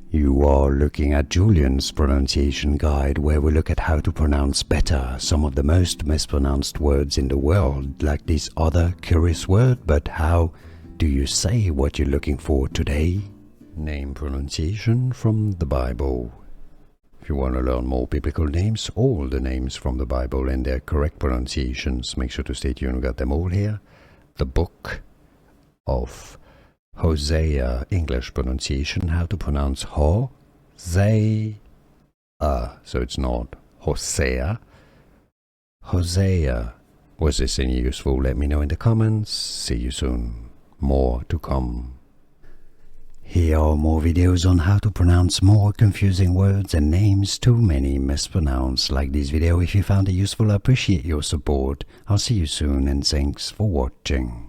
You are looking at Julian's pronunciation guide, where we look at how to pronounce better some of the most mispronounced words in the world, like this other curious word. But how do you say what you're looking for today? Name pronunciation from the Bible. If you want to learn more biblical names, all the names from the Bible and their correct pronunciations, make sure to stay tuned. We got them all here. The book of Hosea, English pronunciation, how to pronounce Hosea. So it's not Hosea. Hosea. Was this any useful? Let me know in the comments. See you soon. More to come. Here are more videos on how to pronounce more confusing words and names too many mispronounced. Like this video if you found it useful. I appreciate your support. I'll see you soon and thanks for watching.